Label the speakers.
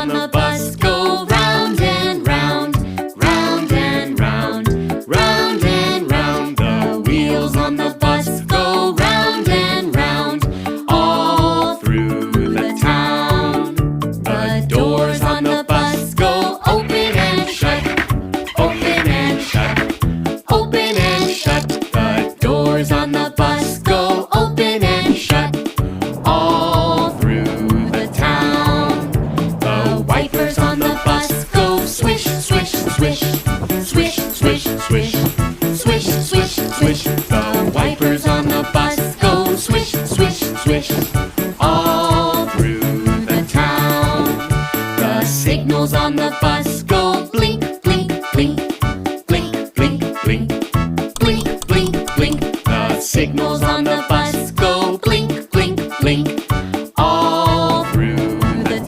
Speaker 1: on the bus go round and round, round and round, round and round. The wheels on the bus go round and round, all through the town. The doors on the bus go open and shut, open and shut, open and shut. The doors on the bus go open and shut, all through the town. The wipers on the bus go swish, swish, swish, swish, swish, swish, swish, swish, swish. The wipers on the bus go swish, swish, swish, all through the town. The signals on the bus